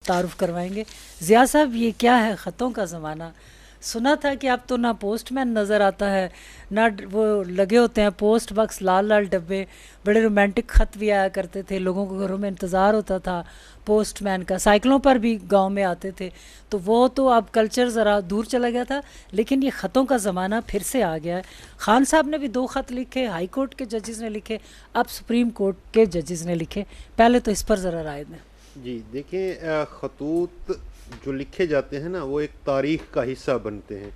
तारुफ करवाएंगे। ज़िया साहब, ये क्या है ख़तों का ज़माना? सुना था कि अब तो ना पोस्टमैन नज़र आता है, ना वो लगे होते हैं पोस्ट बॉक्स, लाल लाल डब्बे। बड़े रोमांटिक ख़त भी आया करते थे, लोगों को घरों में इंतज़ार होता था पोस्टमैन का, साइकिलों पर भी गांव में आते थे। तो वो तो अब कल्चर ज़रा दूर चला गया था, लेकिन ये ख़तों का ज़माना फिर से आ गया है। खान साहब ने भी 2 ख़त लिखे, हाई कोर्ट के जजेस ने लिखे, अब सुप्रीम कोर्ट के जजेस ने लिखे। पहले तो इस पर ज़रा राय दें। जी देखें, खतूत जो लिखे जाते हैं ना, वो एक तारीख़ का हिस्सा बनते हैं।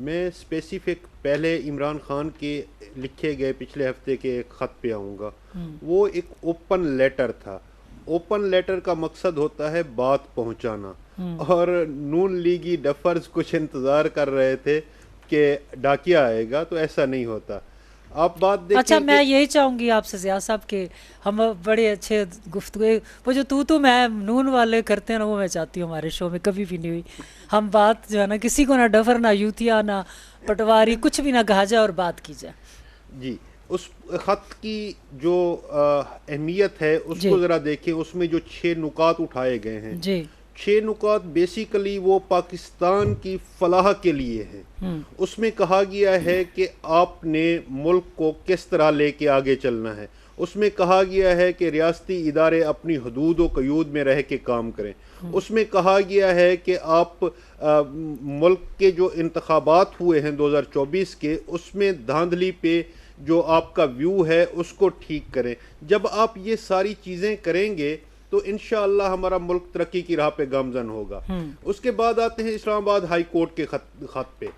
मैं स्पेसिफिक पहले इमरान खान के लिखे गए पिछले हफ्ते के एक ख़त पे आऊँगा। वो एक ओपन लेटर था। ओपन लेटर का मकसद होता है बात पहुँचाना, और नून लीगी डफर्स कुछ इंतज़ार कर रहे थे कि डाकिया आएगा, तो ऐसा नहीं होता। आप बात देखें। अच्छा, मैं यही चाहूँगी आपसे ज़िया साहब के हम बड़े अच्छे गुफ्तगू, वो जो तू मैं नून वाले करते हैं ना, वो मैं चाहती हूँ हमारे शो में कभी भी नहीं हुई। हम बात जो है ना, किसी को ना डफर, ना यूतिया, ना पटवारी, कुछ भी ना कहा जाए और बात की जाए। जी, उस ख़त की जो अहमियत है जी उसको ज़रा देखें। उसमें जो 6 नुकात उठाए गए हैं, जी। 6 नुकात बेसिकली वो पाकिस्तान की फलाह के लिए हैं। उसमें कहा गया है कि आपने मुल्क को किस तरह लेके आगे चलना है। उसमें कहा गया है कि रियासती इदारे अपनी हदूद व क़यूद में रह के काम करें। उसमें कहा गया है कि आप मुल्क के जो इंतखाबात हुए हैं 2024 के, उसमें धांधली पे जो आपका व्यू है उसको ठीक करें। जब आप ये सारी चीज़ें करेंगे तो इंशाअल्लाह हमारा मुल्क तरक्की की राह पे गामजन होगा। उसके बाद आते हैं इस्लामाबाद हाई कोर्ट के खत पे।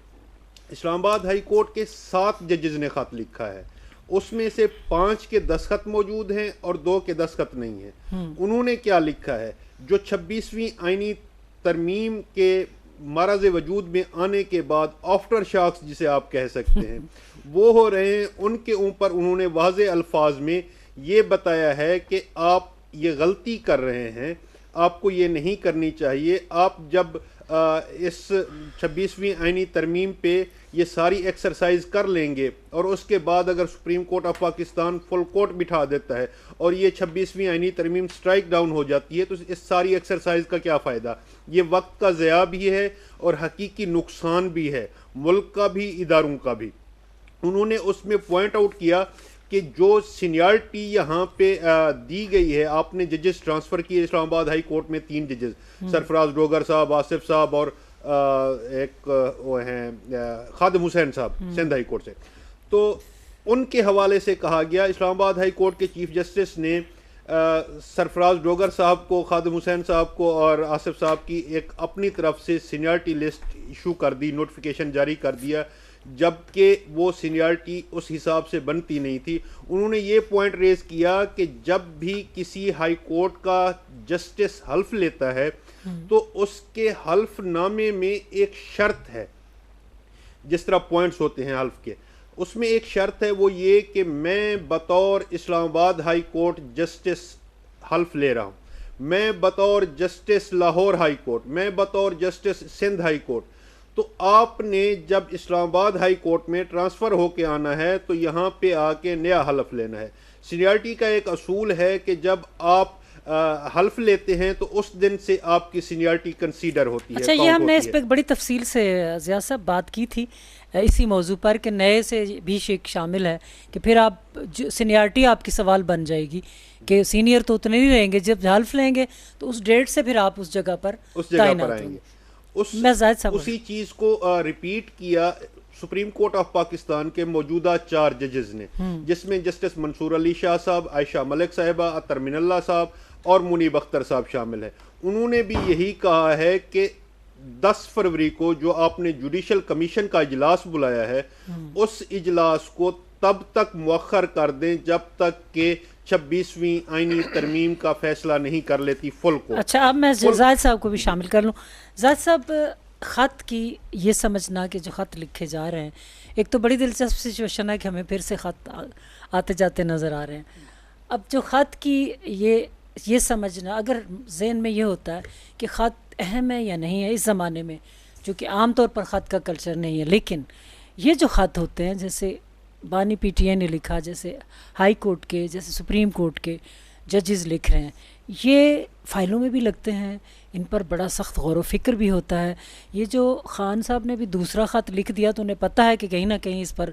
इस्लामाबाद हाई कोर्ट के 7 जजेस ने खत लिखा है। उसमें से 5 के दस्तखत मौजूद हैं और 2 के दस्तखत नहीं हैं। उन्होंने क्या लिखा है? जो 26वीं आईनी तरमीम के माराज वजूद में आने के बाद आफ्टर शॉक्स जिसे आप कह सकते हैं वो हो रहे हैं, उनके ऊपर उन्होंने वाज़े अल्फाज में ये बताया है कि आप ये गलती कर रहे हैं, आपको ये नहीं करनी चाहिए। आप जब इस 26वीं आईनी तरमीम पे ये सारी एक्सरसाइज कर लेंगे और उसके बाद अगर supreme court of Pakistan full court बिठा देता है और ये 26वीं आईनी तरमीम स्ट्राइक डाउन हो जाती है, तो इस सारी एक्सरसाइज का क्या फ़ायदा? ये वक्त का ज़या भी है और हकीकी नुकसान भी है, मुल्क का भी, इदारों का भी। उन्होंने उसमें पॉइंट आउट किया कि जो सीनियरिटी यहाँ पे दी गई है, आपने जजेस ट्रांसफ़र किए इस्लामाबाद हाई कोर्ट में 3 जजेस, सरफराज डोगर साहब, आसिफ साहब और एक वो हैं खादिम हुसैन साहब सिंध हाई कोर्ट से। तो उनके हवाले से कहा गया, इस्लामाबाद हाई कोर्ट के चीफ जस्टिस ने सरफराज डोगर साहब को, खादिम हुसैन साहब को और आसिफ साहब की एक अपनी तरफ से सीनियरिटी लिस्ट इशू कर दी, नोटिफिकेशन जारी कर दिया, जबकि वो सीनियरिटी उस हिसाब से बनती नहीं थी। उन्होंने ये पॉइंट रेज किया कि जब भी किसी हाई कोर्ट का जस्टिस हल्फ लेता है तो उसके हल्फनामे में एक शर्त है, जिस तरह पॉइंट्स होते हैं हल्फ के, उसमें एक शर्त है, वो ये कि मैं बतौर इस्लामाबाद हाई कोर्ट जस्टिस हल्फ ले रहा हूँ, मैं बतौर जस्टिस लाहौर हाई कोर्ट, मैं बतौर जस्टिस सिंध हाई कोर्ट। तो आपने जब इस्लामाबाद हाई कोर्ट में ट्रांसफ़र होके आना है तो यहाँ पे आके नया हल्फ लेना है। सीनियरिटी का एक असूल है कि जब आप हल्फ लेते हैं तो उस दिन से आपकी सीनियरिटी कंसीडर होती है। अच्छा, ये हमने इस पर बड़ी तफसील से ज़िया साहब बात की थी इसी मौजू पर कि नए से भी शेख शामिल है कि फिर आप सीनियरिटी आपकी सवाल बन जाएगी कि सीनियर तो उतने नहीं रहेंगे, जब हल्फ लेंगे तो उस डेट से फिर आप उस जगह पर आएंगे। उसी चीज़ को रिपीट किया सुप्रीम कोर्ट ऑफ पाकिस्तान के मौजूदा 4 जजेस ने, जिसमें जस्टिस मंसूर अली शाह साहब, आयशा मलिक साहिबा, अतर मिनल्ला साहब और मुनीब अख्तर साहब शामिल हैं। उन्होंने भी यही कहा है कि 10 फरवरी को जो आपने जुडिशल कमीशन का इजलास बुलाया है, उस इजलास को तब तक मुअख्खर कर दें जब तक कि 26वीं आईनी तरमीम का फैसला नहीं कर लेती फुल कोर्ट। अच्छा, अब मैं जाहिद साहब को भी शामिल कर लूँ। जाहिद साहब, ख़त की ये समझना कि जो ख़त लिखे जा रहे हैं, एक तो बड़ी दिलचस्प सिचुएशन है कि हमें फिर से ख़त आते जाते नज़र आ रहे हैं। अब जो ख़त की ये समझना, अगर ज़हन में ये होता है कि ख़त अहम है या नहीं है इस ज़माने में, जो कि आम तौर पर ख़त का कल्चर नहीं है, लेकिन ये जो ख़त होते हैं, जैसे बानी पीटीआई ने लिखा, जैसे हाई कोर्ट के, जैसे सुप्रीम कोर्ट के जजेस लिख रहे हैं, ये फाइलों में भी लगते हैं इन पर बड़ा सख्त गौर व फिक्र भी होता है। ये जो ख़ान साहब ने भी दूसरा ख़त लिख दिया तो उन्हें पता है कि कहीं ना कहीं इस पर